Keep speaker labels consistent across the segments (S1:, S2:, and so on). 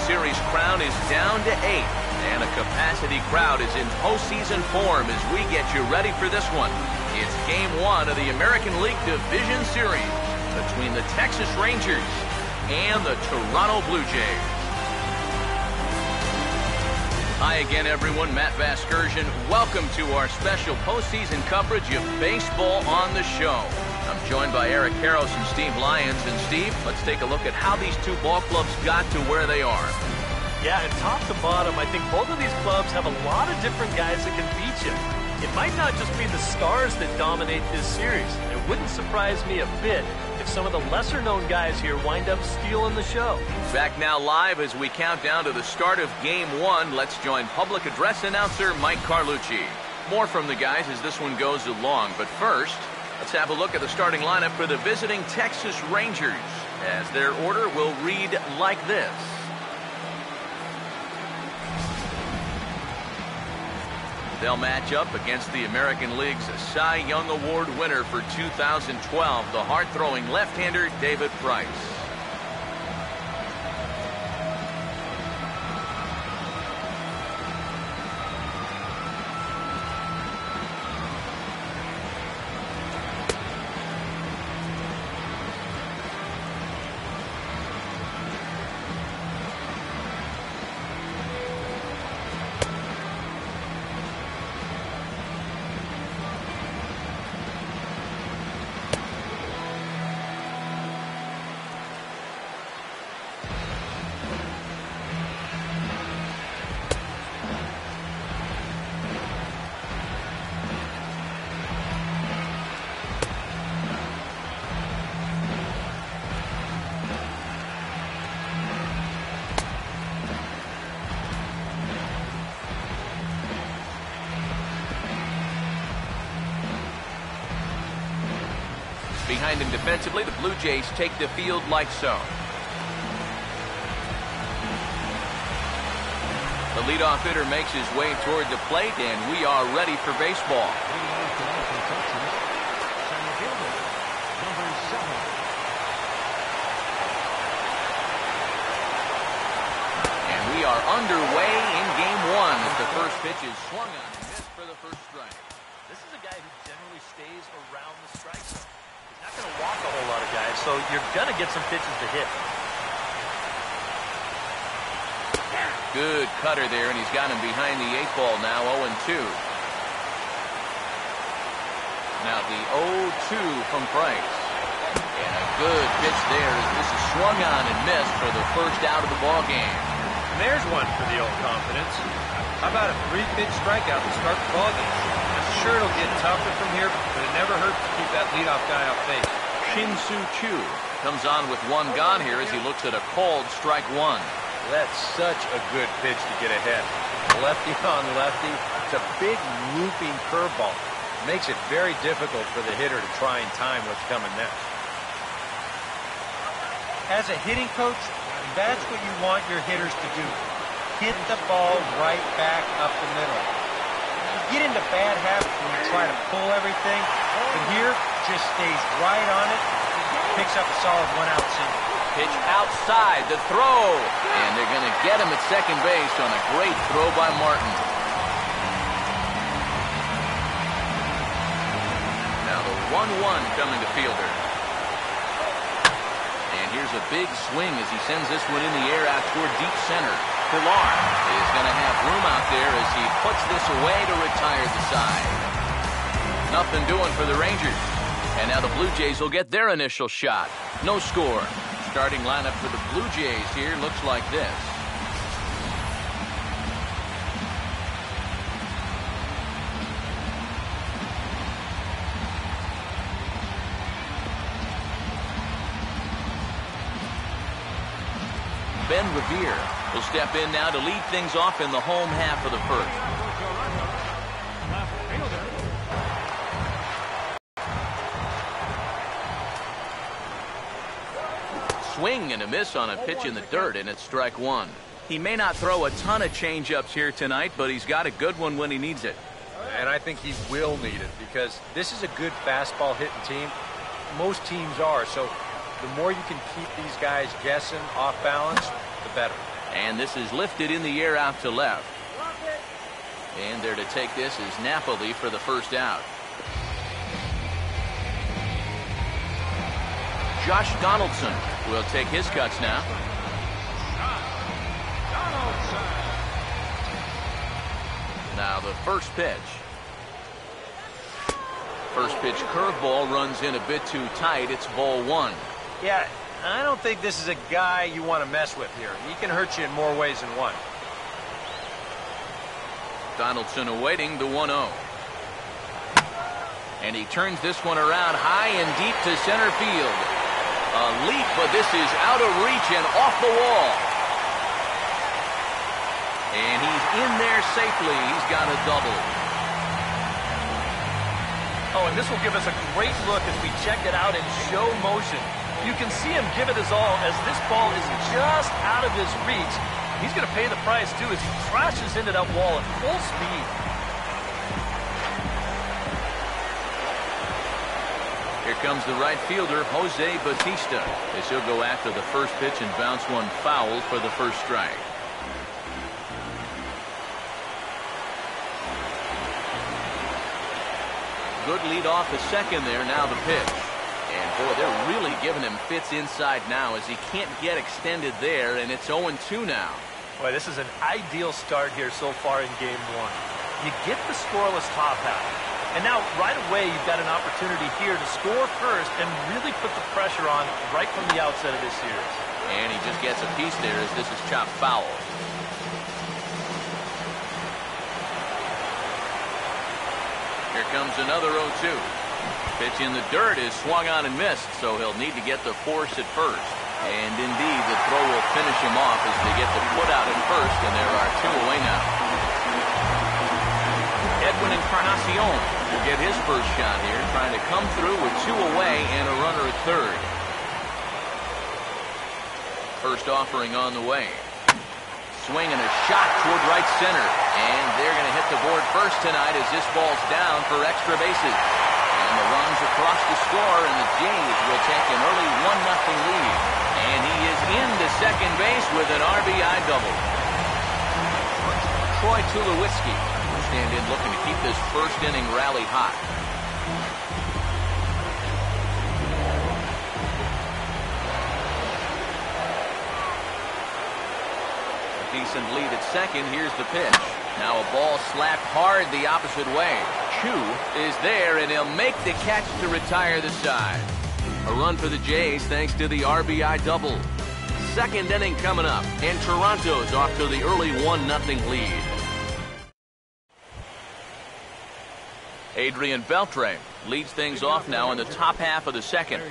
S1: Series crown is down to 8, and a capacity crowd is in postseason form as we get you ready for this one. It's Game 1 of the American League Division Series between the Texas Rangers and the Toronto Blue Jays. Hi again, everyone. Matt Vasgersian. Welcome to our special postseason coverage of baseball on the show. I'm joined by Eric Karros and Steve Lyons. And Steve, let's take a look at how these two ball clubs got to where they are.
S2: Yeah, and top to bottom, I think both of these clubs have a lot of different guys that can beat you. It might not just be the stars that dominate this series. It wouldn't surprise me a bit if some of the lesser-known guys here wind up stealing the show.
S1: Back now live as we count down to the start of Game 1. Let's join public address announcer Mike Carlucci. More from the guys as this one goes along. But first, let's have a look at the starting lineup for the visiting Texas Rangers, as their order will read like this. They'll match up against the American League's Cy Young Award winner for 2012, the hard-throwing left-hander David Price. Behind him defensively, the Blue Jays take the field like so. The leadoff hitter makes his way toward the plate, and we are ready for baseball. And we are underway in Game 1 as the first pitch is swung on and missed for the first strike.
S2: This is a guy who generally stays around the strike zone. Not going to walk a whole lot of guys, so you're going to get some pitches to hit.
S1: Good cutter there, and he's got him behind the 8 ball now, 0-2. Now the 0-2 from Price. And a good pitch there as this is swung on and missed for the first out of the ball game.
S3: And there's one for the old confidence. How about a 3-pitch strikeout to start the ball game? Sure, it'll get tougher from here, but it never hurts to keep that leadoff guy off base.
S1: Shin-Soo Choo comes on with one gone here as he looks at a called strike one.
S3: That's such a good pitch to get ahead. Lefty on lefty. It's a big looping curveball. Makes it very difficult for the hitter to try and time what's coming next. As a hitting coach, that's what you want your hitters to do. Hit the ball right back up the middle. Get into bad habits when you try to pull everything, but here just stays right on it, picks up a solid 1-out single.
S1: Pitch outside, the throw, and they're going to get him at second base on a great throw by Martin. Now the 1-1 coming to fielder. And here's a big swing as he sends this one in the air out toward deep center. Pilar is going to have room out there as he puts this away to retire the side. Nothing doing for the Rangers. And now the Blue Jays will get their initial shot. No score. Starting lineup for the Blue Jays here looks like this. Ben Revere will step in now to lead things off in the home half of the first. Swing and a miss on a pitch in the dirt, and it's strike one. He may not throw a ton of changeups here tonight, but he's got a good one when he needs it.
S3: And I think he will need it because this is a good fastball hitting team. Most teams are, so the more you can keep these guys guessing off balance, the better.
S1: And this is lifted in the air out to left. And there to take this is Napoli for the first out. Josh Donaldson will take his cuts now. Now the first pitch. First pitch curveball runs in a bit too tight. It's ball one.
S3: Yeah, I don't think this is a guy you want to mess with here. He can hurt you in more ways than one.
S1: Donaldson awaiting the 1-0. And he turns this one around high and deep to center field. A leap, but this is out of reach and off the wall. And he's in there safely. He's got a double.
S2: Oh, and this will give us a great look as we check it out in show motion. You can see him give it his all as this ball is just out of his reach. He's going to pay the price, too, as he crashes into that wall at full speed.
S1: Here comes the right fielder, Jose Bautista, as he'll go after the first pitch and bounce one foul for the first strike. Good lead off the second there. Now the pitch. And boy, they're really giving him fits inside now as he can't get extended there, and it's 0-2 now.
S2: Boy, this is an ideal start here so far in game one. You get the scoreless top half. And now, right away, you've got an opportunity here to score first and really put the pressure on right from the outset of this series.
S1: And he just gets a piece there as this is chopped foul. Here comes another 0-2. Pitch in the dirt is swung on and missed, so he'll need to get the force at first. And indeed, the throw will finish him off as they get the put out at first, and there are two away now. Edwin Encarnacion will get his first shot here, trying to come through with two away and a runner at third. First offering on the way. Swing and a shot toward right center. And they're going to hit the board first tonight as this ball's down for extra bases. And the runs across the score, and the Jays will take an early 1-0 lead. And he is into second base with an RBI double. Troy Tulowitzki will stand in looking to keep this first inning rally hot. Decent lead at second. Here's the pitch. Now a ball slapped hard the opposite way. Chu is there, and he'll make the catch to retire the side. A run for the Jays thanks to the RBI double. Second inning coming up, and Toronto's off to the early 1-0 lead. Adrian Beltre leads things off now in the top half of the second.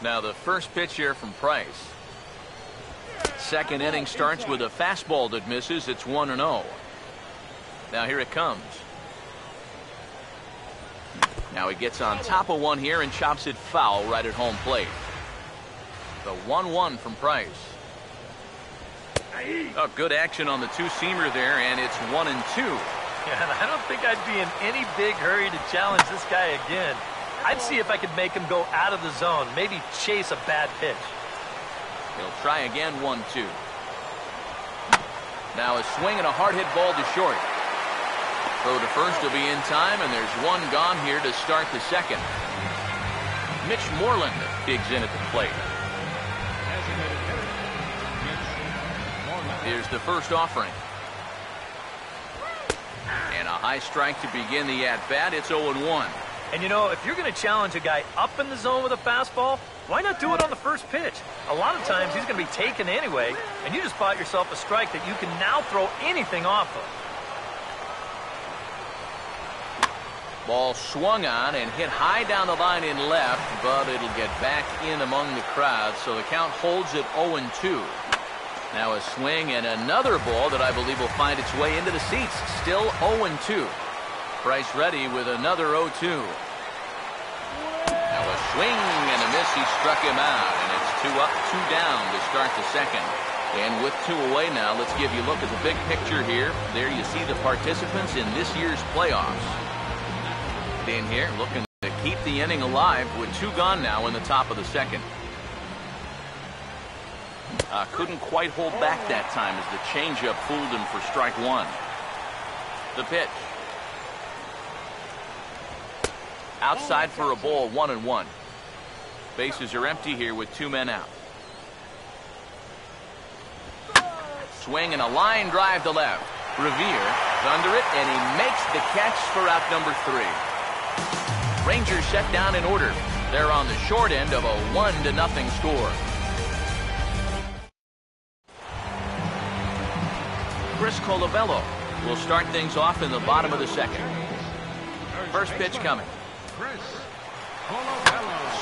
S1: Now the first pitch here from Price. Second inning starts with a fastball that misses. It's 1-0. Now here it comes. Now he gets on top of one here and chops it foul right at home plate. The 1-1 from Price. Oh, good action on the two-seamer there, and it's 1-2.
S2: Yeah, and I don't think I'd be in any big hurry to challenge this guy again. I'd see if I could make him go out of the zone, maybe chase a bad pitch.
S1: He'll try again, 1-2. Now a swing and a hard hit ball to short. Throw to first will be in time, and there's one gone here to start the second. Mitch Moreland digs in at the plate. Here's the first offering. And a high strike to begin the at-bat. It's 0-1.
S2: And you know, if you're going to challenge a guy up in the zone with a fastball, why not do it on the first pitch? A lot of times he's going to be taken anyway, and you just bought yourself a strike that you can now throw anything off of.
S1: Ball swung on and hit high down the line in left, but it'll get back in among the crowd, so the count holds at 0-2. Now a swing and another ball that I believe will find its way into the seats. Still 0-2. Price ready with another 0-2. Now a swing and a miss. He struck him out, and it's 2 up, 2 down to start the second. And with 2 away now, let's give you a look at the big picture here. There you see the participants in this year's playoffs. In here, looking to keep the inning alive with 2 gone now in the top of the second. Couldn't quite hold back that time as the changeup fooled him for strike one. The pitch. Outside for a ball, 1-1. Bases are empty here with 2 men out. Swing and a line drive to left. Revere is under it, and he makes the catch for out number 3. Rangers set down in order. They're on the short end of a 1-0 score. Chris Colabello will start things off in the bottom of the second. First pitch coming.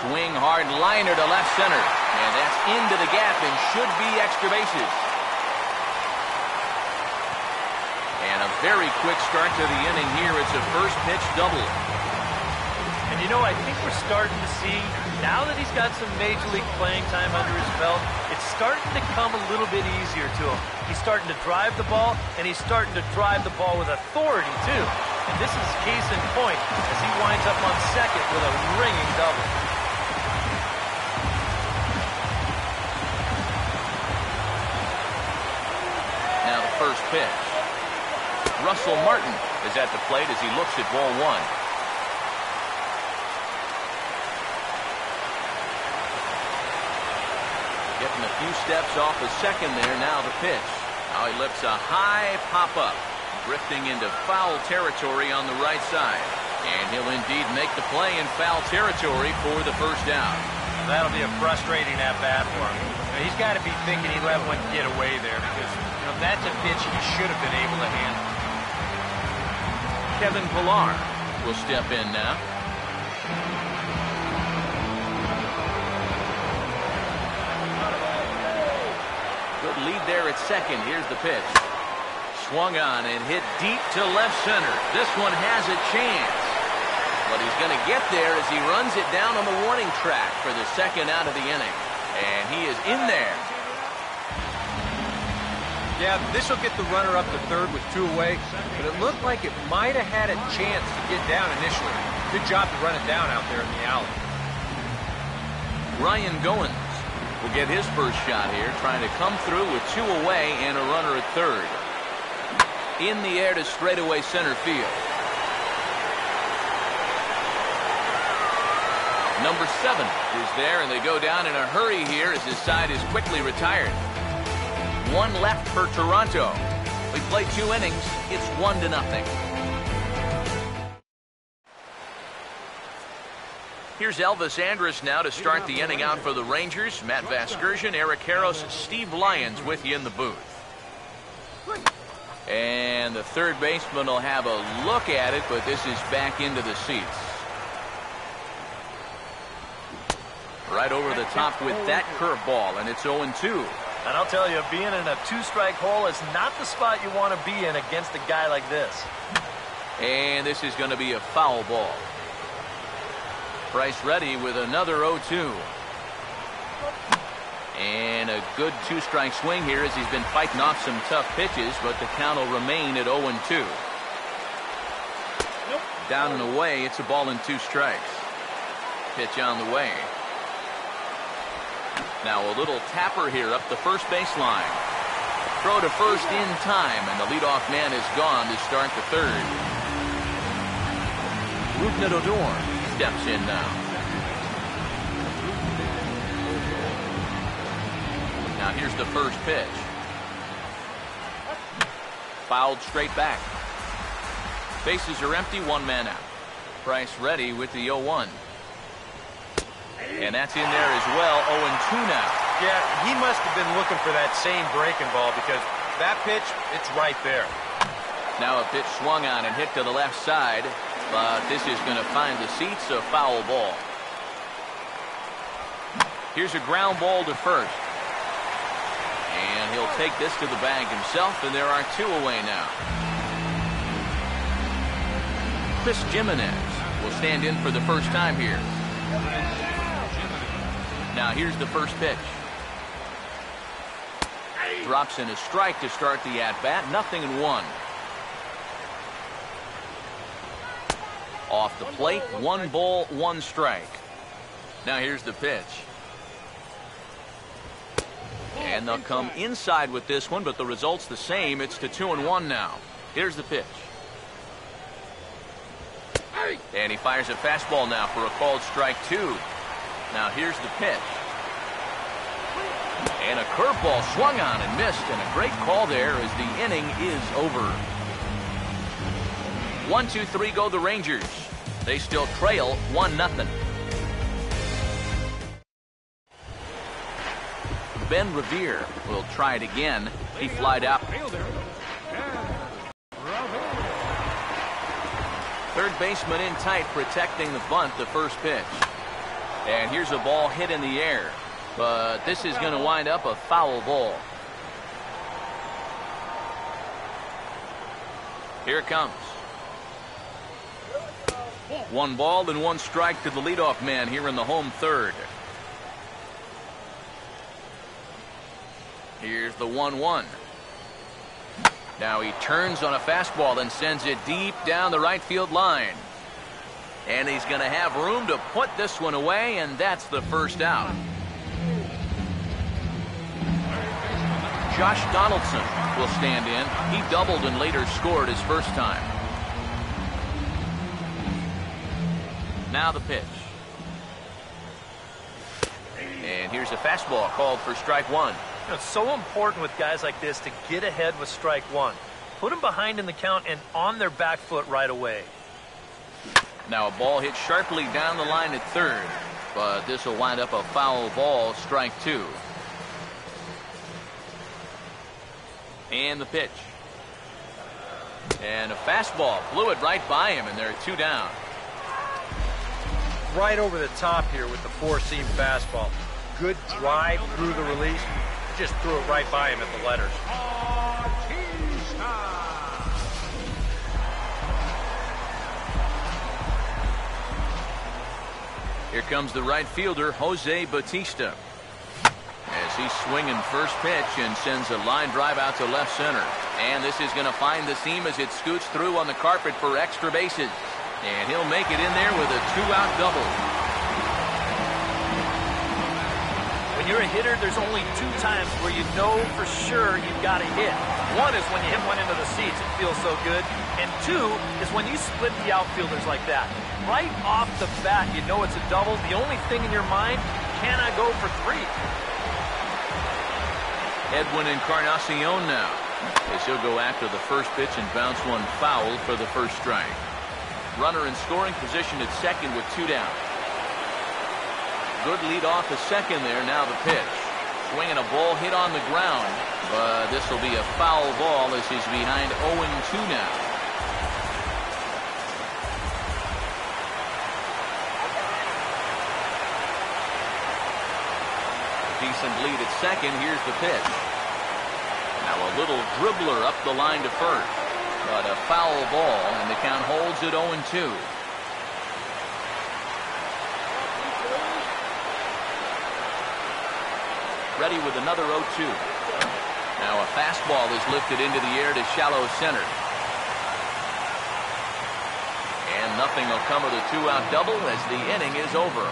S1: Swing hard liner to left center, and that's into the gap and should be extra bases. And a very quick start to the inning here. It's a first pitch double.
S2: And you know, I think we're starting to see, now that he's got some major league playing time under his belt, it's starting to come a little bit easier to him. He's starting to drive the ball, and he's starting to drive the ball with authority, too. And this is case in point as he winds up on second with a ringing double.
S1: Now the first pitch. Russell Martin is at the plate as he looks at ball 1. Getting a few steps off the second there. Now the pitch. Now he lifts a high pop-up, drifting into foul territory on the right side. And he'll indeed make the play in foul territory for the first down.
S3: That'll be a frustrating at-bat for him. He's got to be thinking he let one get away there because that's a pitch he should have been able to handle.
S1: Kevin Pillar will step in now. Good lead there at second. Here's the pitch. Swung on and hit deep to left center. This one has a chance. But he's going to get there as he runs it down on the warning track for the second out of the inning. And he is in there.
S3: Yeah, this will get the runner up to third with 2 away, but it looked like it might have had a chance to get down initially. Good job to run it down out there in the alley.
S1: Ryan Goins will get his first shot here, trying to come through with 2 away and a runner at third. In the air to straightaway center field. Number 7 is there, and they go down in a hurry here as his side is quickly retired. 1 left for Toronto. We played 2 innings. It's 1-0. Here's Elvis Andrus now to start the inning out for the Rangers. Matt Vasgersian, Eric Harros, Steve Lyons with you in the booth. And the third baseman will have a look at it, but this is back into the seats. Right over the top with that curveball, and it's 0-2.
S2: And I'll tell you, being in a 2-strike hole is not the spot you want to be in against a guy like this.
S1: And this is going to be a foul ball. Price ready with another 0-2. And a good 2-strike swing here as he's been fighting off some tough pitches, but the count will remain at 0-2. Down and away, it's a ball and 2 strikes. Pitch on the way. Now a little tapper here up the first baseline. Throw to first in time, and the leadoff man is gone to start the third. Rougned Odor steps in now. Now here's the first pitch. Fouled straight back. Bases are empty, 1 man out. Price ready with the 0-1. And that's in there as well, 0-2 now.
S3: Yeah, he must have been looking for that same breaking ball because that pitch, it's right there.
S1: Now a pitch swung on and hit to the left side, but this is going to find the seats, a foul ball. Here's a ground ball to first. And he'll take this to the bag himself, and there are 2 away now. Chris Jimenez will stand in for the first time here. Now here's the first pitch. Drops in a strike to start the at-bat. 0-1. Off the plate, 1 ball, 1 strike. Now here's the pitch. And they'll come inside with this one, but the result's the same. It's to 2-1 now. Here's the pitch. And he fires a fastball now for a called strike 2. Now here's the pitch. And a curveball swung on and missed, and a great call there as the inning is over. 1-2-3 go the Rangers. They still trail 1-0. Ben Revere will try it again. He flied out. Third baseman in tight, protecting the bunt, the first pitch. And here's a ball hit in the air, but this is going to wind up a foul ball. Here it comes. 1 ball and 1 strike to the leadoff man here in the home third. Here's the 1-1. Now he turns on a fastball and sends it deep down the right field line. And he's going to have room to put this one away, and that's the first out. Josh Donaldson will stand in. He doubled and later scored his first time. Now the pitch. And here's a fastball called for strike 1.
S2: It's so important with guys like this to get ahead with strike 1. Put them behind in the count and on their back foot right away.
S1: Now a ball hit sharply down the line at third, but this will wind up a foul ball, strike 2. And the pitch. And a fastball blew it right by him, and there are 2 down.
S3: Right over the top here with the 4-seam fastball. Good drive through the release. Just threw it right by him at the letters.
S1: Here comes the right fielder, Jose Bautista. As he's swinging first pitch and sends a line drive out to left center. And this is going to find the seam as it scoots through on the carpet for extra bases. And he'll make it in there with a 2-out double.
S2: When you're a hitter, there's only 2 times where you know for sure you've got a hit. One is when you hit one into the seats. It feels so good. And 2 is when you split the outfielders like that. Right off the bat, you know it's a double. The only thing in your mind, can I go for 3?
S1: Edwin Encarnacion now, as he'll go after the first pitch and bounce one foul for the first strike. Runner in scoring position at second with 2 down. Good lead off the second there. Now the pitch. Swinging a ball hit on the ground, but this will be a foul ball as he's behind 0-2 now. Decent lead at second. Here's the pitch. Now a little dribbler up the line to first, but a foul ball, and the count holds at 0-2. Ready with another 0-2. Now a fastball is lifted into the air to shallow center. And nothing will come of the 2-out double as the inning is over.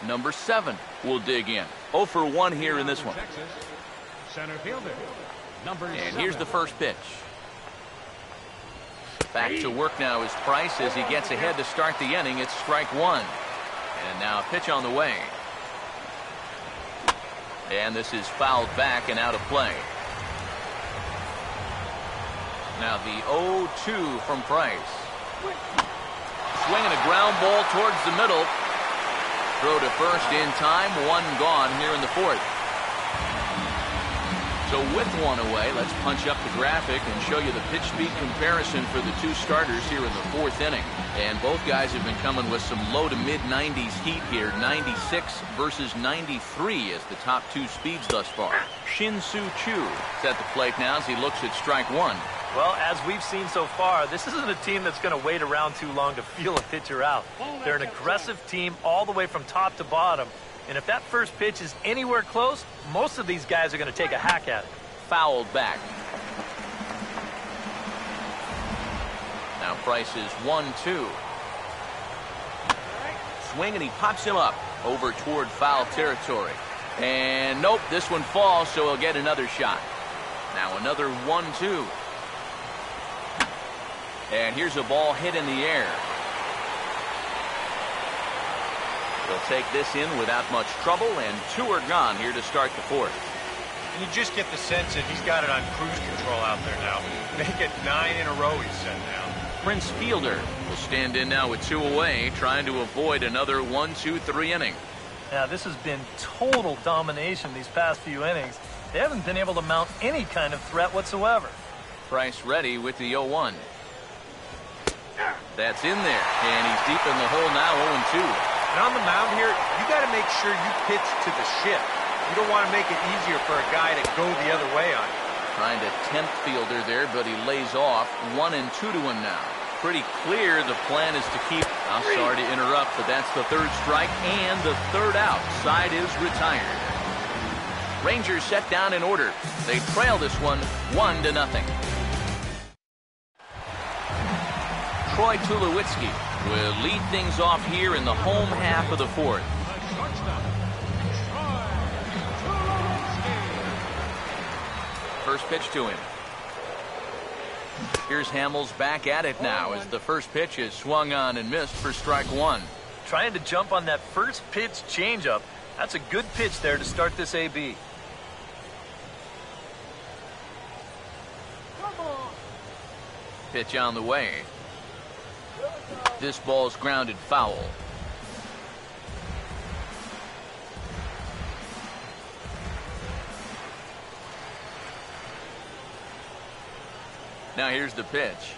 S1: Number 7 will dig in. 0 for 1 here in this one.
S4: Center fielder, number
S1: and here's the first pitch. Back to work now is Price as he gets ahead to start the inning. It's strike 1. And now a pitch on the way. And this is fouled back and out of play. Now the 0-2 from Price. Swinging a ground ball towards the middle. Throw to first in time. 1 gone here in the 4th. So with 1 away, let's punch up the graphic and show you the pitch speed comparison for the 2 starters here in the 4th inning. And both guys have been coming with some low to mid 90s heat here. 96 versus 93 as the top 2 speeds thus far. Shin-Soo Choo is at the plate now as he looks at strike 1.
S2: Well, as we've seen so far, this isn't a team that's going to wait around too long to feel a pitcher out. They're an aggressive team all the way from top to bottom. And if that first pitch is anywhere close, most of these guys are going to take a hack at it.
S1: Fouled back. Now Price is 1-2. Swing and he pops him up over toward foul territory. And nope, this one falls, so he'll get another shot. Now another 1-2. And here's a ball hit in the air. They'll take this in without much trouble, and 2 are gone here to start the 4th.
S3: And you just get the sense that he's got it on cruise control out there now. Make it 9 in a row, he's set now.
S1: Prince Fielder will stand in now with 2 away, trying to avoid another 1-2-3 inning.
S2: Now, this has been total domination these past few innings. They haven't been able to mount any kind of threat whatsoever.
S1: Price ready with the 0-1. That's in there, and he's deep in the hole now, 0-2.
S3: And on the mound here, you got to make sure you pitch to the shift. You don't want to make it easier for a guy to go the other way on you.
S1: Trying to tempt Fielder there, but he lays off. 1-2 to him now. Pretty clear the plan is to keep. I'm sorry to interrupt, but that's the 3rd strike and the 3rd out. Side is retired. Rangers set down in order. They trail this one 1-0. Troy Tulowitzki will lead things off here in the home half of the 4th. First pitch to him. Here's Hamels back at it now as the first pitch is swung on and missed for strike 1.
S2: Trying to jump on that first pitch changeup. That's a good pitch there to start this AB.
S1: Pitch on the way. This ball's grounded foul. Now here's the pitch.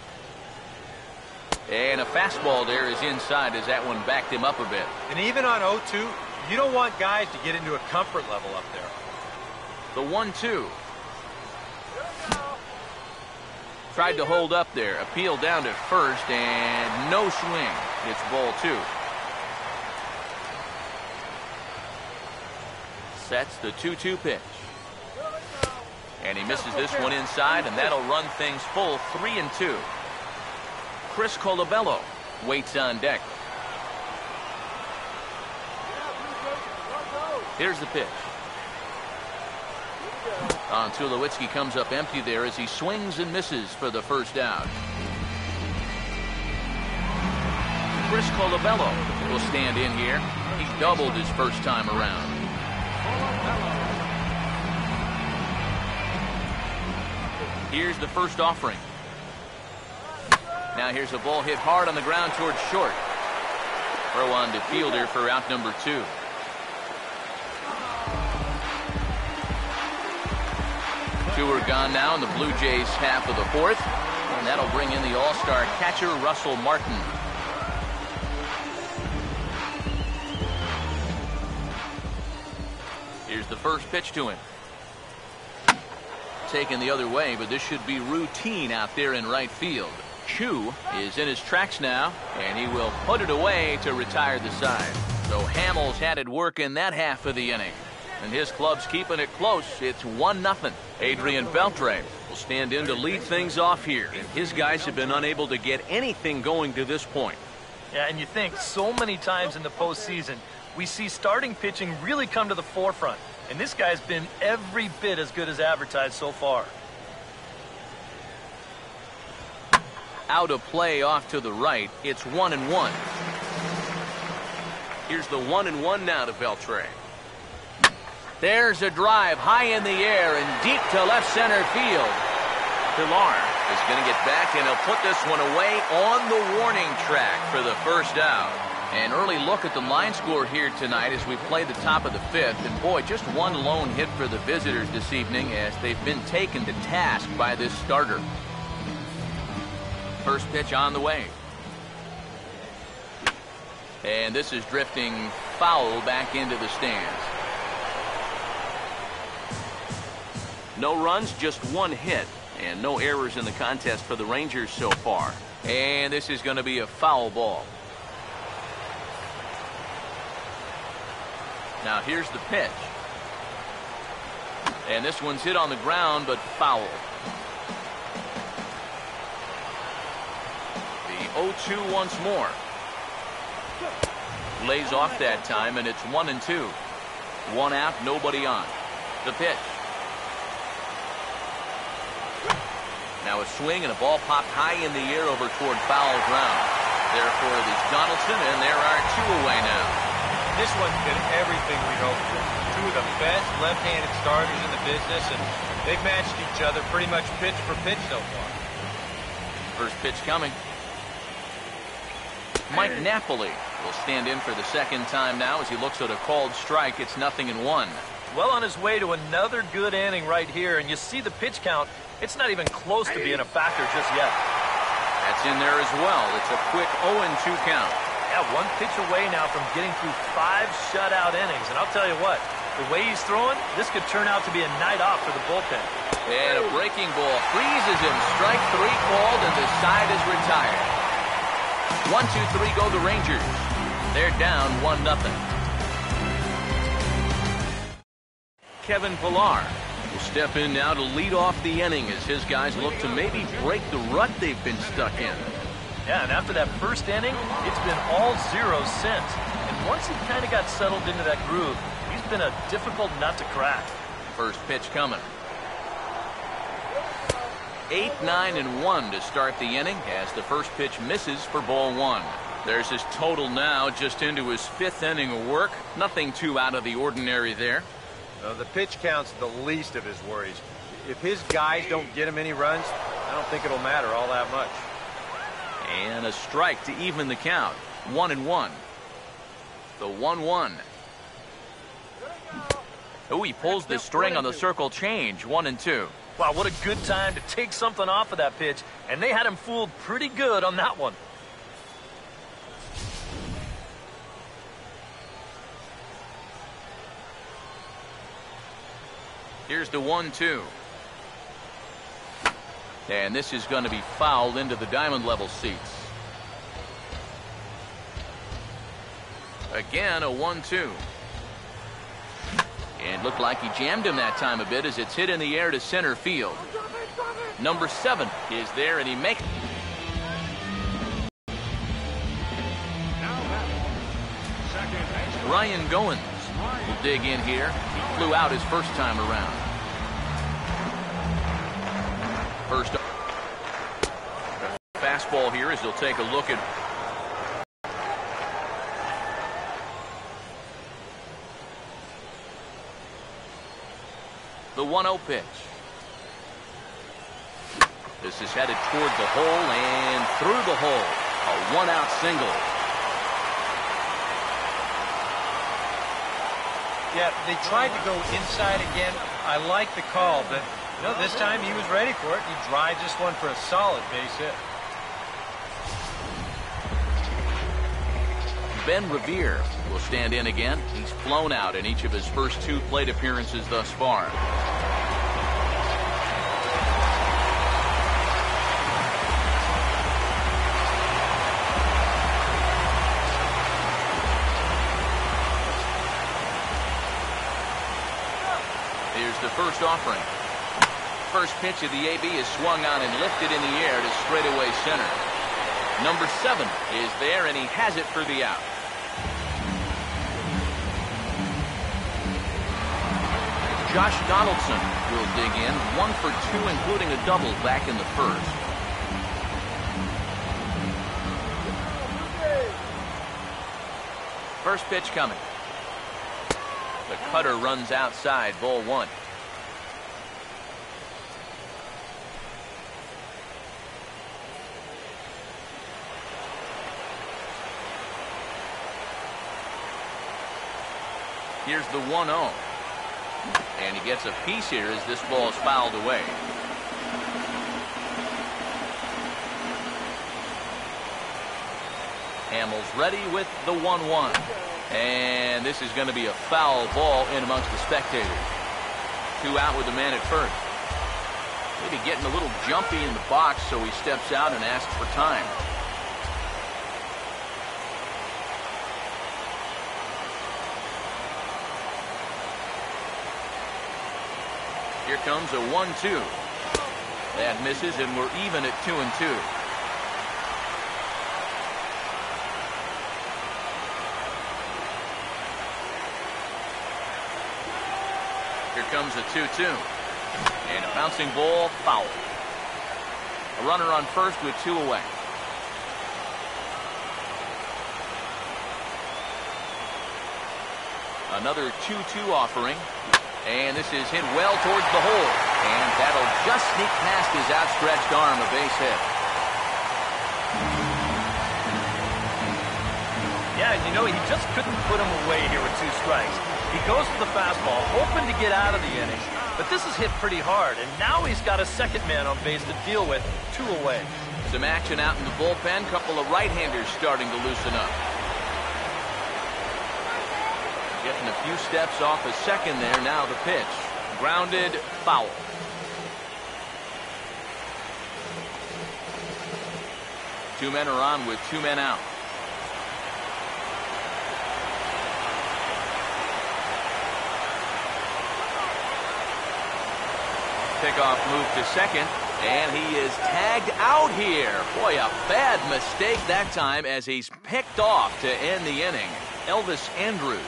S1: And a fastball there is inside as that one backed him up a bit.
S3: And even on 0-2, you don't want guys to get into a comfort level up there.
S1: The 1-2. Tried to hold up there. Appeal down to first and no swing. It's ball 2. Sets the 2-2 pitch. And he misses this one inside, and that'll run things full 3-2. Chris Colabello waits on deck. Here's the pitch. Tulowitzki comes up empty there as he swings and misses for the first out. Chris Colabello will stand in here. He doubled his first time around. Here's the first offering. Now here's a ball hit hard on the ground towards short. Throw on to Fielder for out number 2. Two are gone now in the Blue Jays half of the 4th. And that'll bring in the all-star catcher Russell Martin. Here's the first pitch to him. Taken the other way, but this should be routine out there in right field. Chu is in his tracks now, and he will put it away to retire the side. So Hamels had it work in that half of the inning. And his club's keeping it close. It's 1-0. Adrian Beltre will stand in to lead things off here, and his guys have been unable to get anything going to this point.
S2: Yeah, and you think so many times in the postseason, we see starting pitching really come to the forefront. And this guy's been every bit as good as advertised so far.
S1: Out of play off to the right. It's 1-1. Here's the 1-1 now to Beltre. There's a drive high in the air and deep to left center field. Pilar is going to get back, and he'll put this one away on the warning track for the first out. An early look at the line score here tonight as we play the top of the 5th. And boy, just one lone hit for the visitors this evening as they've been taken to task by this starter. First pitch on the way. And this is drifting foul back into the stands. No runs, just one hit. And no errors in the contest for the Rangers so far. And this is going to be a foul ball. Now here's the pitch. And this one's hit on the ground, but foul. The 0-2 once more. Lays off that time, and it's 1-2. 1 out, nobody on. The pitch. Now a swing and a ball popped high in the air over toward foul ground. Therefore, it is Donaldson, and there are 2 away now.
S3: This one did everything we hoped for. 2 of the best left-handed starters in the business, and they've matched each other pretty much pitch for pitch so far.
S1: First pitch coming. Mike Napoli will stand in for the second time now as he looks at a called strike. It's 0-1.
S2: Well on his way to another good inning right here, and you see the pitch count. It's not even close to being a factor just yet.
S1: That's in there as well. It's a quick 0-2 count.
S2: Yeah, 1 pitch away now from getting through 5 shutout innings. And I'll tell you what, the way he's throwing, this could turn out to be a night off for the bullpen.
S1: And a breaking ball freezes him. Strike 3 called, and the side is retired. 1-2-3 go the Rangers. They're down 1-0. Kevin Pillar will step in now to lead off the inning as his guys look to maybe break the rut they've been stuck in.
S2: Yeah, and after that first inning, it's been all zeros since. And once he kind of got settled into that groove, he's been a difficult nut to crack.
S1: First pitch coming. 8-9-1 to start the inning as the first pitch misses for ball 1. There's his total now, just into his 5th inning of work. Nothing too out of the ordinary there.
S3: The pitch count's the least of his worries. If his guys don't get him any runs, I don't think it'll matter all that much.
S1: And a strike to even the count. 1-1. The 1-1. Oh, he pulls the string on the circle change. 1-2.
S2: Wow, what a good time to take something off of that pitch. And they had him fooled pretty good on that one.
S1: Here's the 1-2. And this is going to be fouled into the diamond level seats. Again, a 1-2. And looked like he jammed him that time a bit as it's hit in the air to center field. Number 7 is there, and he makes... Ryan Goins will dig in here. He flew out his first time around. First fastball here as he'll take a look at the 1-0 pitch. This is headed toward the hole and through the hole. A 1-out single.
S3: Yeah, they tried to go inside again. I like the call, but this time he was ready for it. He drives this one for a solid base hit.
S1: Ben Revere will stand in again. He's flown out in each of his first 2 plate appearances thus far. Here's the first offering. First pitch of the AB is swung on and lifted in the air to straightaway center. Number 7 is there, and he has it for the out. Josh Donaldson will dig in. 1 for 2, including a double back in the first. First pitch coming. The cutter runs outside, ball 1. Here's the 1-0. And he gets a piece here as this ball is fouled away. Hamels ready with the 1-1. And this is going to be a foul ball in amongst the spectators. 2 out with the man at first. Maybe getting a little jumpy in the box, so he steps out and asks for time. Here comes a 1-2. That misses, and we're even at 2-2. Here comes a 2-2. And a bouncing ball, foul. A runner on first with 2 away. Another 2-2 offering. And this is hit well towards the hole. And that'll just sneak past his outstretched arm, a base hit.
S2: Yeah, you know, he just couldn't put him away here with 2 strikes. He goes for the fastball, hoping to get out of the inning. But this is hit pretty hard, and now he's got a second man on base to deal with, 2 away.
S1: Some action out in the bullpen. Couple of right-handers starting to loosen up. Getting a few steps off a second there. Now the pitch. Grounded, foul. Two men are on with 2 men out. Pickoff move to second, and he is tagged out here. Boy, a bad mistake that time as he's picked off to end the inning. Elvis Andrus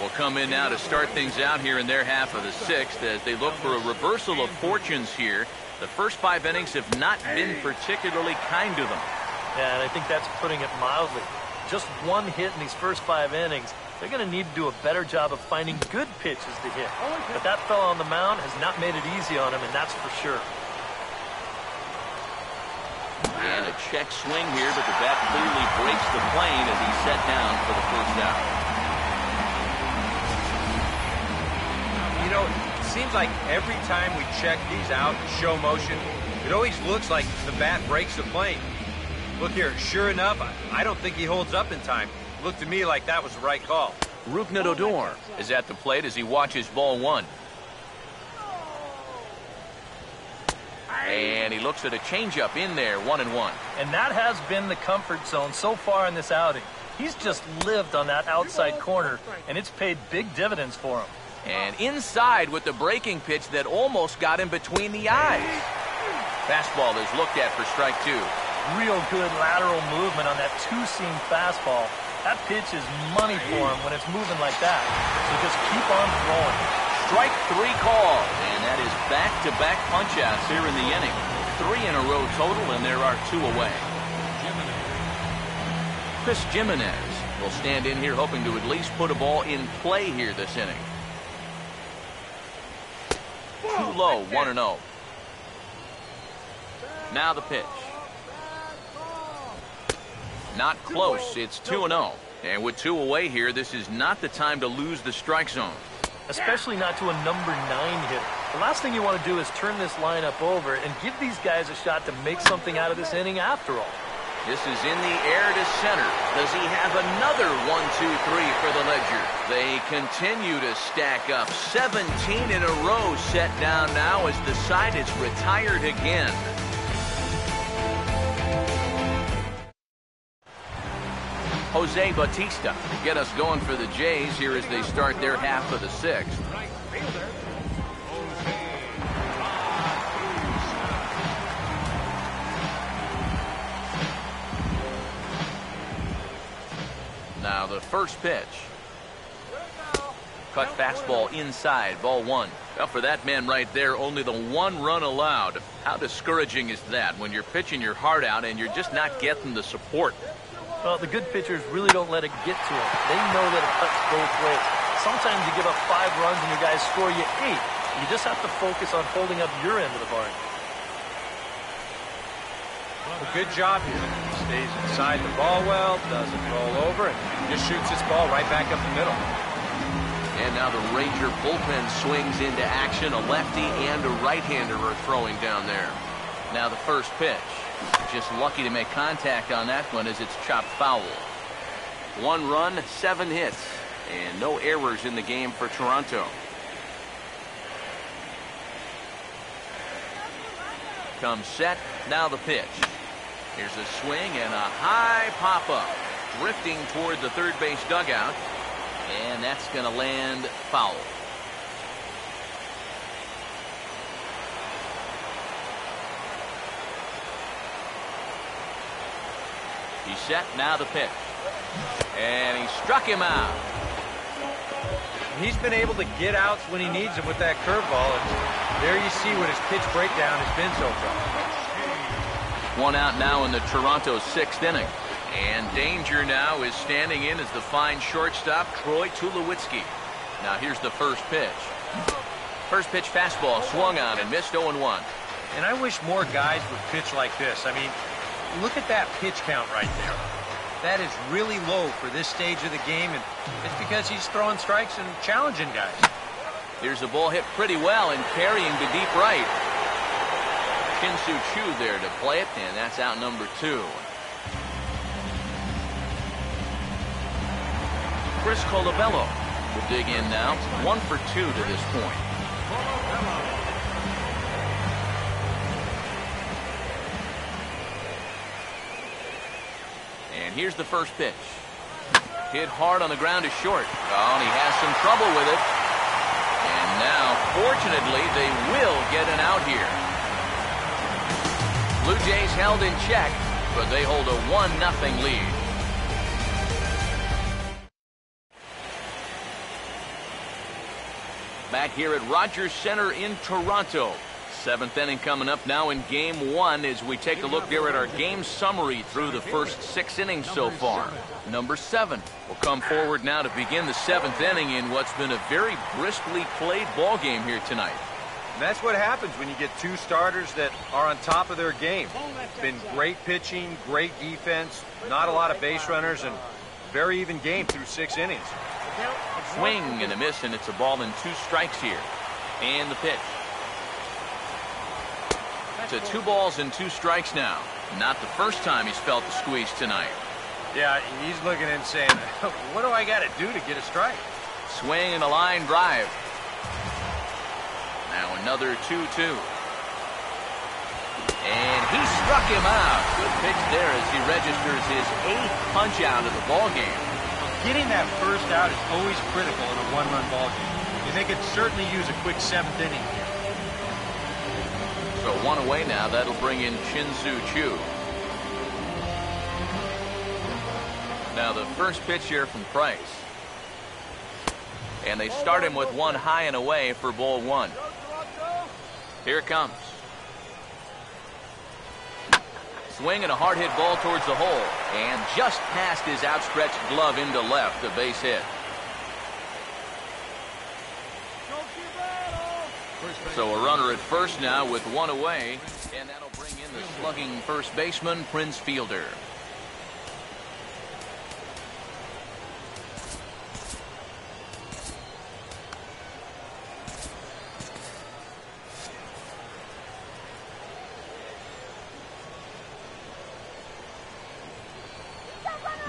S1: will come in now to start things out here in their half of the 6th as they look for a reversal of fortunes here. The first 5 innings have not been particularly kind to them.
S2: Yeah, and I think that's putting it mildly. Just 1 hit in these first 5 innings. They're going to need to do a better job of finding good pitches to hit. But that fella on the mound has not made it easy on him, and that's for sure.
S1: And a check swing here, but the bat clearly breaks the plane as he's set down for the first out.
S3: You know, it seems like every time we check these out in show motion, it always looks like the bat breaks the plane. Look here, sure enough, I don't think he holds up in time. Looked to me like that was the right call.
S1: Rougned Odor is at the plate as he watches ball 1. And he looks at a changeup in there, 1-1.
S2: And that has been the comfort zone so far in this outing. He's just lived on that outside corner, and it's paid big dividends for him.
S1: And inside with the breaking pitch that almost got him between the eyes. Fastball is looked at for strike 2.
S2: Real good lateral movement on that 2-seam fastball. That pitch is money for him when it's moving like that. So just keep on throwing.
S1: Strike 3 called. And that is back-to-back punch-outs here in the inning. 3 in a row total, and there are 2 away. Chris Jimenez will stand in here hoping to at least put a ball in play here this inning. Too low, 1-0. Now the pitch. Not close. It's 2-0. And with 2 away here, this is not the time to lose the strike zone.
S2: Especially not to a number 9 hitter. The last thing you want to do is turn this lineup over and give these guys a shot to make something out of this inning after all.
S1: This is in the air to center. Does he have another 1-2-3 for the Ledger? They continue to stack up. 17 in a row set down now as the side is retired again. Jose Bautista to get us going for the Jays here as they start their half of the 6th.
S4: Right fielder,
S1: Now the first pitch. Cut fastball inside, ball 1. Well, for that man right there, only the 1 run allowed. How discouraging is that when you're pitching your heart out and you're just not getting the support?
S2: Well, the good pitchers really don't let it get to them. They know that it cuts both ways. Sometimes you give up 5 runs and your guys score you 8. You just have to focus on holding up your end of the bargain.
S3: Well, good job here. Stays inside the ball well, doesn't roll over, and just shoots this ball right back up the middle.
S1: And now the Ranger bullpen swings into action. A lefty and a right-hander are throwing down there. Now the first pitch. Just lucky to make contact on that one as it's chopped foul. 1 run, 7 hits, and no errors in the game for Toronto. Comes set, now the pitch. Here's a swing and a high pop-up. Drifting toward the third base dugout, and that's going to land foul. He's set, now the pitch. And he struck him out.
S3: He's been able to get outs when he needs them with that curveball. And there you see what his pitch breakdown has been so far.
S1: One out now in the Toronto sixth inning. And danger now is standing in as the fine shortstop, Troy Tulowitzki. Now here's the first pitch. First pitch fastball swung on and missed 0-1.
S3: And I wish more guys would pitch like this. I mean, look at that pitch count right there. That is really low for this stage of the game, and it's because he's throwing strikes and challenging guys.
S1: Here's a ball hit pretty well and carrying to deep right. Shin-Soo Choo there to play it, and that's out number 2. Chris Colabello will dig in now. 1 for 2 to this point. And here's the first pitch. Hit hard on the ground to short. Oh, and he has some trouble with it. And now, fortunately, they will get an out here. Blue Jays held in check, but they hold a 1-0 lead. Back here at Rogers Center in Toronto. 7th inning coming up now in Game 1 as we take a look there at our game summary through the first 6 innings so far. Number 7 will come forward now to begin the 7th inning in what's been a very briskly played ball game here tonight.
S3: And that's what happens when you get 2 starters that are on top of their game. Been great pitching, great defense, not a lot of base runners, and very even game through 6 innings.
S1: Swing and a miss, and it's a ball and 2 strikes here. And the pitch. To 2 balls and 2 strikes now. Not the first time he's felt the squeeze tonight.
S3: Yeah, he's looking and saying, what do I got to do to get a strike?
S1: Swing and a line drive. Now another 2-2. And he struck him out. Good pitch there as he registers his 8th punch out of the ball game.
S3: Getting that first out is always critical in a 1-run ball game. They could certainly use a quick 7th inning here.
S1: So 1 away now. That'll bring in Shin-Soo Choo. Now the first pitch here from Price. And they start him with 1 high and away for ball 1. Here it comes. Swing and a hard hit ball towards the hole. And just past his outstretched glove into left, a base hit. So a runner at first now with 1 away. And that'll bring in the slugging first baseman, Prince Fielder.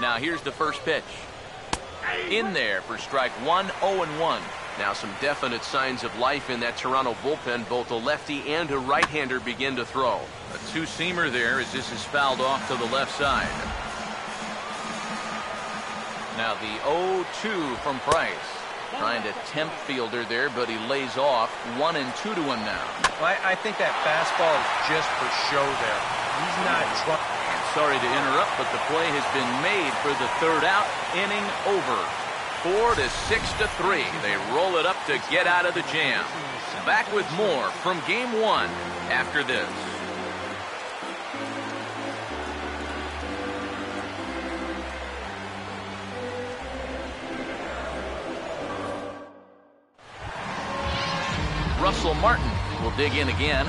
S1: Now here's the first pitch. In there for strike 1, 0-1. Now some definite signs of life in that Toronto bullpen. Both a lefty and a right-hander begin to throw. A 2-seamer there as this is fouled off to the left side. Now the 0-2 from Price. Trying to tempt Fielder there, but he lays off. 1-2 to him now.
S3: Well, I think that fastball is just for show there. He's not trying.
S1: Sorry to interrupt, but the play has been made for the 3rd out. Inning over. 4-6-3. They roll it up to get out of the jam. Back with more from Game 1 after this. Russell Martin will dig in again.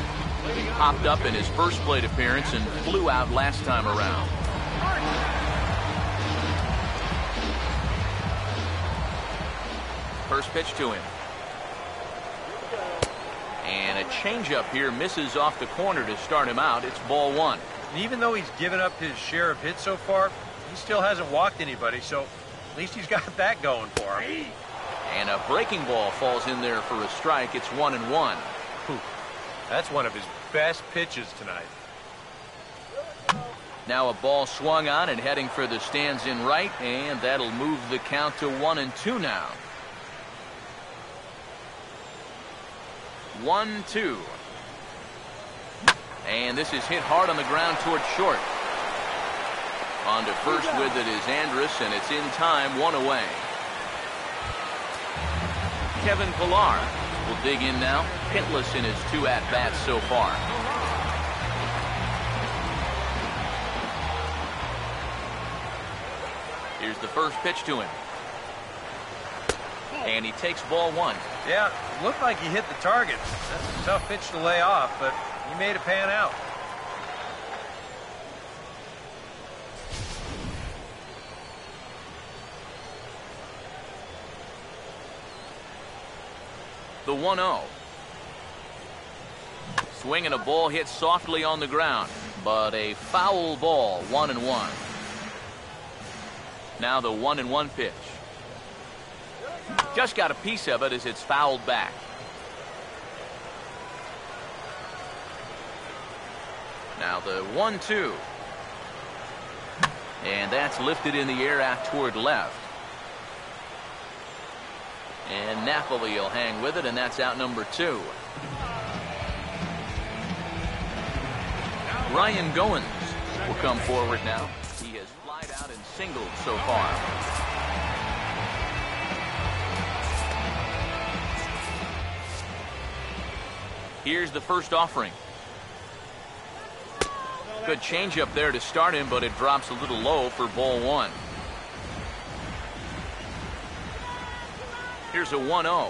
S1: He popped up in his first plate appearance and flew out last time around. First pitch to him. And a changeup here misses off the corner to start him out. It's ball 1.
S3: And even though he's given up his share of hits so far, he still hasn't walked anybody, so at least he's got that going for him.
S1: And a breaking ball falls in there for a strike. It's 1-1.
S3: That's one of his best pitches tonight.
S1: Now a ball swung on and heading for the stands in right, and that'll move the count to 1-2 now. 1-2. And this is hit hard on the ground toward short. On to first with it is Andrus, and it's in time. 1 away. Kevin Pillar will dig in now, hitless in his 2 at-bats so far. Here's the first pitch to him. And he takes ball 1.
S3: Yeah, looked like he hit the target. That's a tough pitch to lay off, but he made it pan out.
S1: The 1-0. Swinging a ball hit softly on the ground, but a foul ball, 1-1. Now the 1-1 pitch. Just got a piece of it as it's fouled back. Now the 1-2. And that's lifted in the air out toward left. And Napoli will hang with it, and that's out number 2. Ryan Goins will come forward now. He has flied out and singled so far. Here's the first offering. Good changeup there to start him, but it drops a little low for ball 1. Here's a 1-0.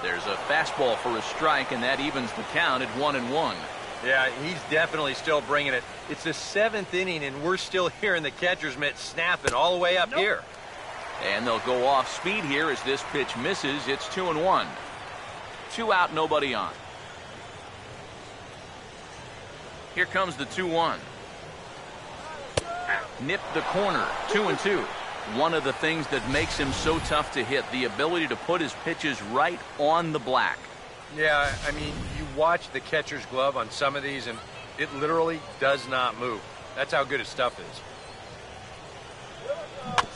S1: There's a fastball for a strike, and that evens the count at 1-1.
S3: Yeah, he's definitely still bringing it. It's the 7th inning, and we're still hearing the catcher's mitt snapping all the way up here.
S1: And they'll go off speed here as this pitch misses. It's 2-1. 2 out, nobody on. Here comes the 2-1. Nipped the corner. 2-2. One of the things that makes him so tough to hit, the ability to put his pitches right on the black.
S3: Yeah, I mean, you watch the catcher's glove on some of these, and it literally does not move. That's how good his stuff is.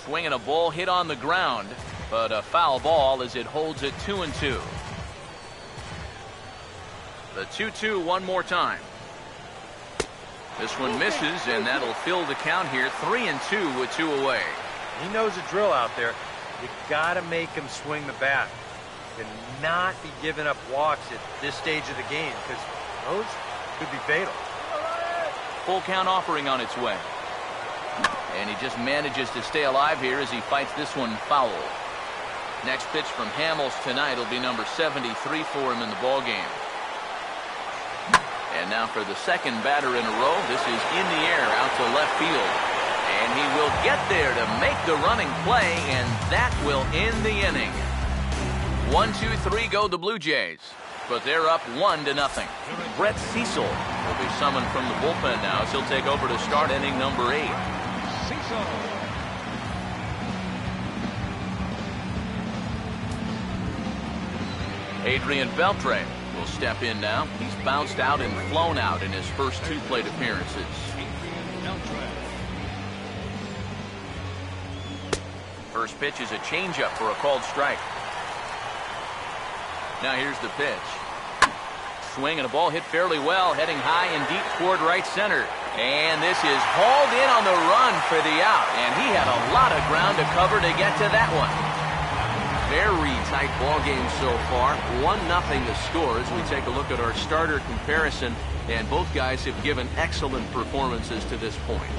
S1: Swinging a ball hit on the ground, but a foul ball as it holds it 2-2. The 2-2 one more time. This one misses, and that'll fill the count here. 3-2 with 2 away.
S3: He knows the drill out there. You got to make him swing the bat and not be giving up walks at this stage of the game, because those could be fatal.
S1: Full count offering on its way. And he just manages to stay alive here as he fights this one foul. Next pitch from Hamels tonight will be number 73 for him in the ball game. And now for the second batter in a row. This is in the air out to left field. And he will get there to make the running play, and that will end the inning. 1-2-3 go the Blue Jays, but they're up 1-0. Brett Cecil will be summoned from the bullpen now as he'll take over to start inning number 8. Adrian Beltre will step in now. He's bounced out and flown out in his first 2 plate appearances. First pitch is a changeup for a called strike. Now here's the pitch. Swing and a ball hit fairly well, heading high and deep toward right center. And this is hauled in on the run for the out. And he had a lot of ground to cover to get to that one. Very tight ball game so far. 1-0 the score as we take a look at our starter comparison. And both guys have given excellent performances to this point.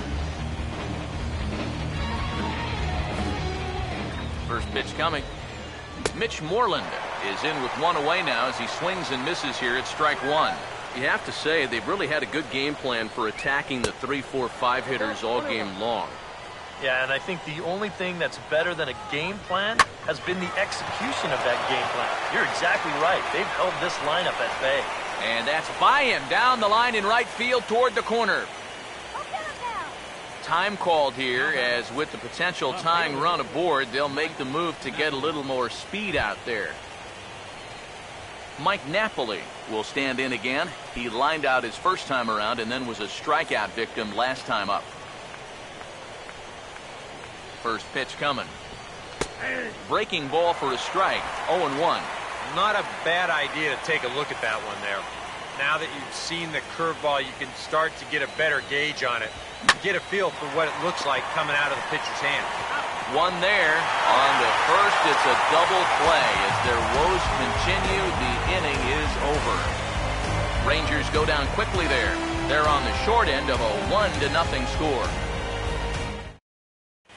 S1: First pitch coming. Mitch Moreland is in with 1 away now as he swings and misses here at strike 1. You have to say they've really had a good game plan for attacking the 3, 4, 5 hitters all game long.
S2: Yeah, and I think the only thing that's better than a game plan has been the execution of that game plan. You're exactly right. They've held this lineup at bay.
S1: And that's by him down the line in right field toward the corner. Time called here, as with the potential tying run aboard, they'll make the move to get a little more speed out there. Mike Napoli will stand in again. He lined out his first time around and then was a strikeout victim last time up. First pitch coming. Breaking ball for a strike. 0-1.
S3: Not a bad idea to take a look at that one there. Now that you've seen the curveball, you can start to get a better gauge on it. Get a feel for what it looks like coming out of the pitcher's hand.
S1: one there. On the first, it's a double play. As their woes continue, the inning is over. Rangers go down quickly there. They're on the short end of a 1-0 score.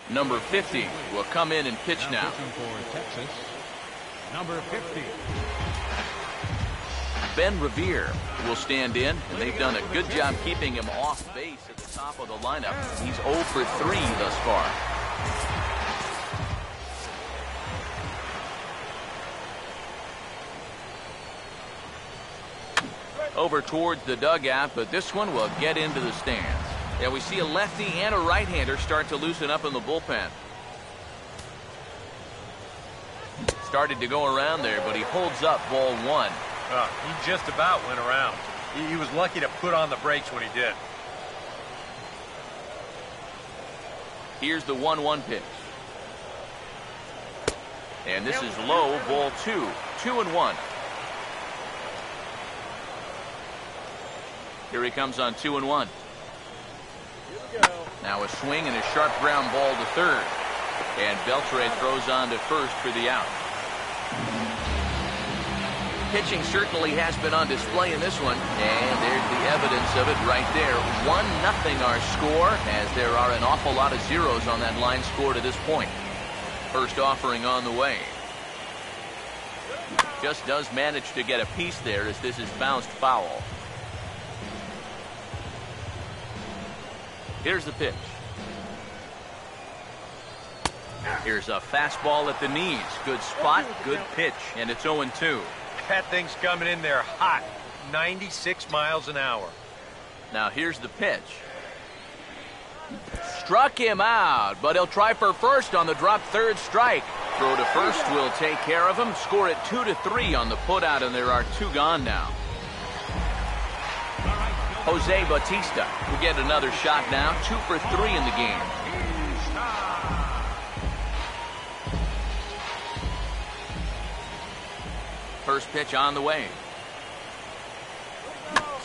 S1: Number 50 will come in and pitch now.
S4: For Texas, number 50.
S1: Ben Revere will stand in, and they've done a good job keeping him off base at the top of the lineup. He's 0 for 3 thus far. Over towards the dugout, but this one will get into the stands. Yeah, we see a lefty and a right-hander start to loosen up in the bullpen. Started to go around there, but he holds up ball 1.
S3: He just about went around. He was lucky to put on the brakes when he did.
S1: Here's the 1-1 pitch. And this is low, ball 2. 2-1. Here he comes on 2-1. Now a swing and a sharp ground ball to third. And Beltre throws on to first for the out. Pitching certainly has been on display in this one. And there's the evidence of it right there. 1-0 our score, as there are an awful lot of zeros on that line score to this point. First offering on the way. Just does manage to get a piece there as this is bounced foul. Here's the pitch. Here's a fastball at the knees. Good spot, good pitch, and it's 0-2.
S3: That thing's coming in there hot. 96 miles an hour.
S1: Now here's the pitch. Struck him out, but he'll try for first on the drop third strike. Throw to first will take care of him. Score it 2-3 on the putout, and there are 2 gone now. Jose Bautista will get another shot now. 2 for 3 in the game. First pitch on the way.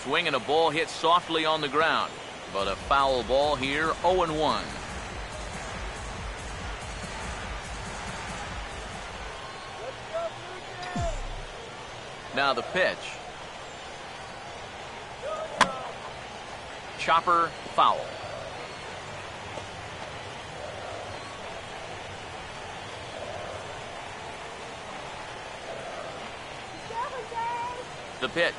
S1: Swing and a ball hit softly on the ground. But a foul ball here, 0-1. Now the pitch. Chopper, foul. The pitch.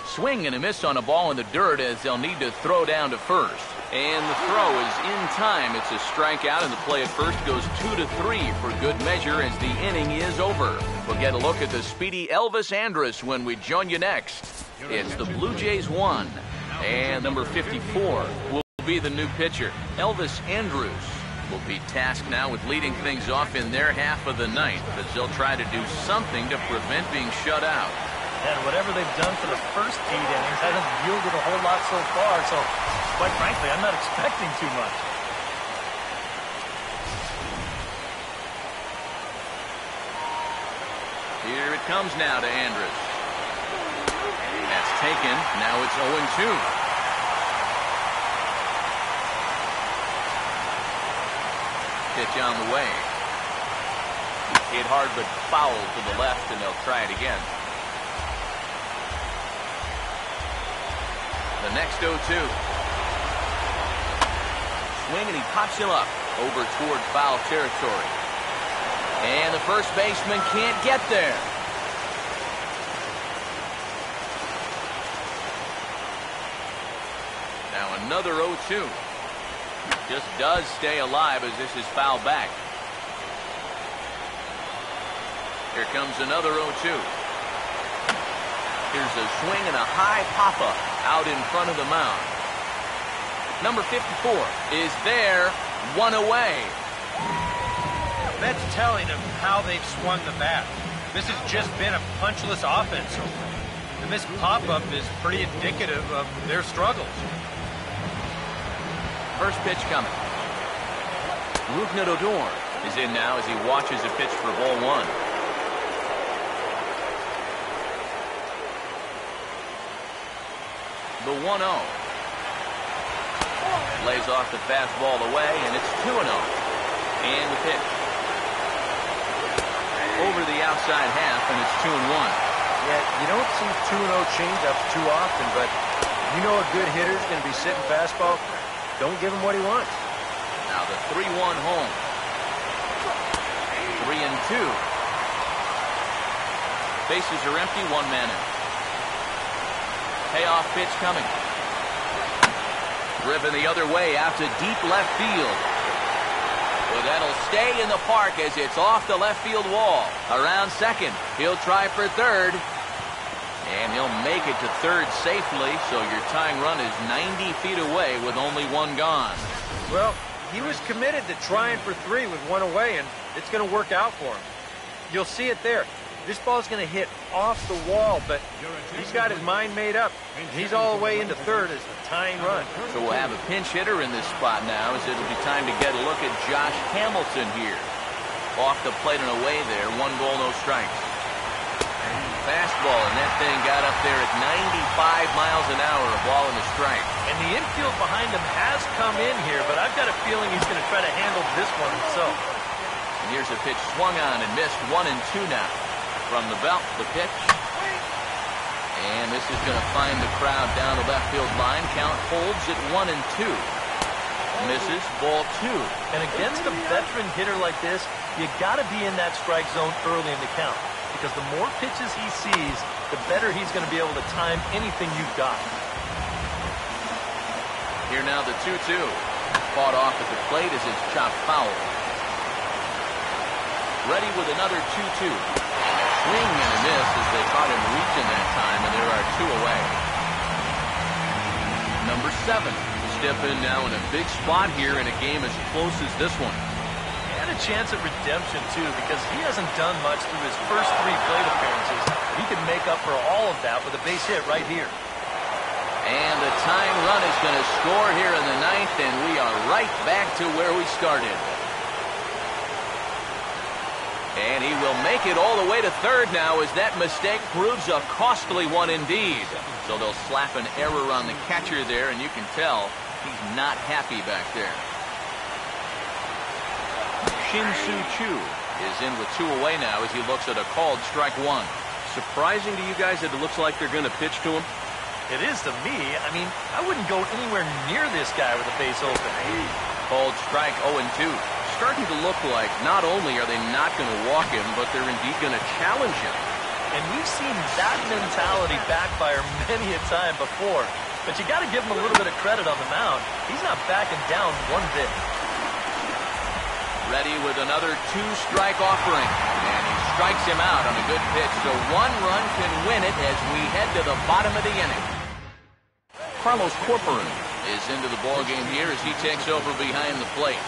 S1: Swing and a miss on a ball in the dirt as they'll need to throw down to first. And the throw is in time. It's a strikeout, and the play at first goes 2-3 for good measure as the inning is over. We'll get a look at the speedy Elvis Andrus when we join you next. It's the Blue Jays 1, and number 54 will be the new pitcher. Elvis Andrus will be tasked now with leading things off in their half of the ninth as they'll try to do something to prevent being shut out.
S2: And whatever they've done for the first 8 innings hasn't yielded a whole lot so far, so quite frankly, I'm not expecting too much.
S1: Here it comes now to Andrus. That's taken. Now it's 0-2. Pitch on the way. Hit hard but foul to the left, and they'll try it again. The next 0-2. Swing and he pops him up over toward foul territory. And the first baseman can't get there. Now another 0-2. Just does stay alive as this is fouled back. Here comes another 0-2. Here's a swing and a high pop-up out in front of the mound. Number 54 is there, 1 away.
S3: That's telling of how they've swung the bat. This has just been a punchless offense. And this pop-up is pretty indicative of their struggles.
S1: First pitch coming. Rougned Odor is in now as he watches a pitch for ball 1. The 1-0. Lays off the fastball away, and it's 2-0. And the pitch. Over the outside half, and it's 2-1.
S5: Yeah, you don't see 2-0 changeups too often, but you know a good hitter's going to be sitting fastball. Don't give him what he wants.
S1: Now the 3-1 home. 3-2. Bases are empty, 1 man out. Payoff pitch coming. Driven the other way out to deep left field. Well, that'll stay in the park as it's off the left field wall. Around second. He'll try for third. And he'll make it to third safely, so your tying run is 90 feet away with only 1 gone.
S5: Well, he was committed to trying for 3 with 1 away, and it's going to work out for him. You'll see it there. This ball's going to hit off the wall, but he's got his mind made up. He's all the way into third as the tying run.
S1: So we'll have a pinch hitter in this spot now, as it'll be time to get a look at Josh Hamilton here. Off the plate and away there, 1 ball, no strikes. Fastball, and that thing got up there at 95 miles an hour, a ball and a strike.
S2: And the infield behind him has come in here, but I've got a feeling he's going to try to handle this one himself.
S1: And here's a pitch swung on and missed, 1-2 now. From the belt, the pitch. And this is going to find the crowd down the left field line. Count holds at 1-2. Misses, ball 2.
S2: And against a veteran hitter like this, you got to be in that strike zone early in the count. Because the more pitches he sees, the better he's going to be able to time anything you've got.
S1: Here now the 2-2. Fought off at the plate as it's chopped foul. Ready with another 2-2. Swing and a miss as they caught him reaching that time, and there are 2 away. Number 7 to step in now in a big spot here in a game as close as this one.
S2: And a chance at redemption, too, because he hasn't done much through his first 3 plate appearances. He can make up for all of that with a base hit right here.
S1: And the tying run is going to score here in the 9th, and we are right back to where we started. And he will make it all the way to third now as that mistake proves a costly one indeed. So they'll slap an error on the catcher there, and you can tell he's not happy back there. Shin-Soo Choo is in with 2 away now as he looks at a called strike 1. Surprising to you guys that it looks like they're going to pitch to him?
S2: It is to me. I mean, I wouldn't go anywhere near this guy with a base open.
S1: Called strike 0-2. Starting to look like not only are they not going to walk him, but they're indeed going to challenge him.
S2: And we've seen that mentality backfire many a time before. But you got to give him a little bit of credit on the mound. He's not backing down one bit.
S1: Ready with another 2-strike offering. And he strikes him out on a good pitch. So 1 run can win it as we head to the bottom of the inning. Carlos Corporan is into the ballgame here as he takes over behind the plate.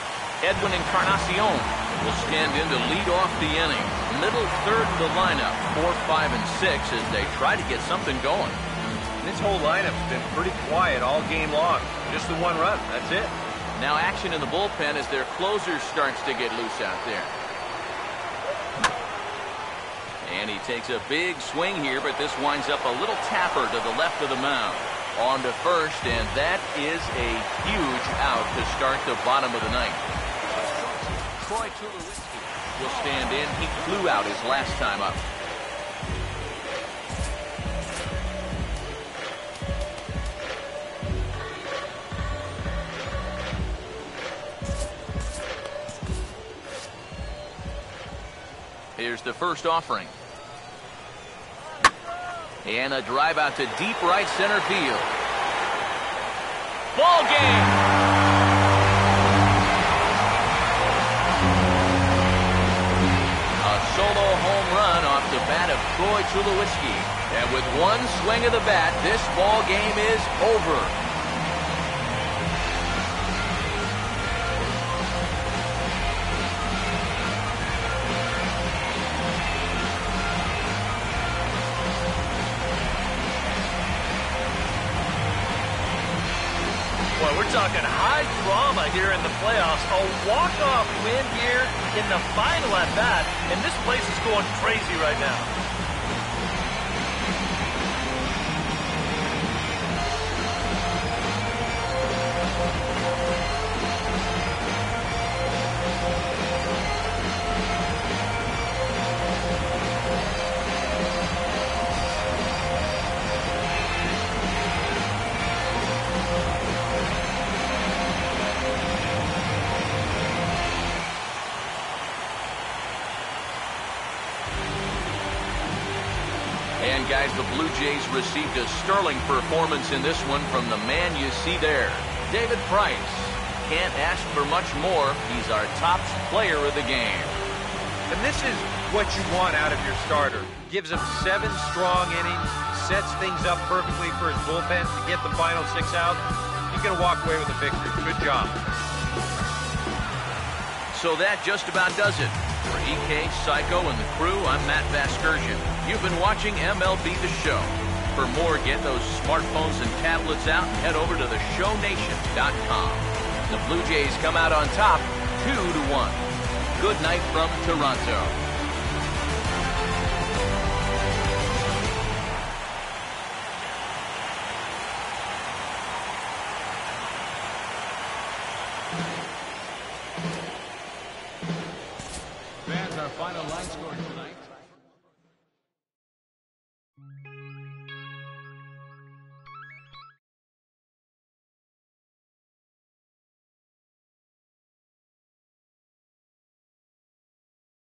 S1: Edwin Encarnacion will stand in to lead off the inning. Middle third of the lineup, 4, 5, and 6 as they try to get something going.
S5: This whole lineup's been pretty quiet all game long. Just the 1 run, that's it.
S1: Now action in the bullpen as their closer starts to get loose out there. And he takes a big swing here, but this winds up a little tapper to the left of the mound. On to first, and that is a huge out to start the bottom of the 9th. Troy Tulowitzki will stand in. He flew out his last time up. Here's the first offering. And a drive out to deep right center field. Ball game! Solo home run off the bat of Troy Tulowitzki. And with 1 swing of the bat, this ball game is over.
S2: Boy, we're talking high drama here in the playoffs. A walk-off win here in the final at bat, and this place is going crazy right now.
S1: the Blue Jays received a sterling performance in this one from the man you see there, David Price. Can't ask for much more. He's our top player of the game.
S5: And this is what you want out of your starter. Gives him 7 strong innings, sets things up perfectly for his bullpen to get the final 6 outs. He's going to walk away with a victory. Good job.
S1: So that just about does it. For EK, Psycho, and the crew, I'm Matt Vasgersian. You've been watching MLB The Show. For more, get those smartphones and tablets out and head over to theshownation.com. The Blue Jays come out on top, 2-1. Good night from Toronto.
S4: Fans, our final line score.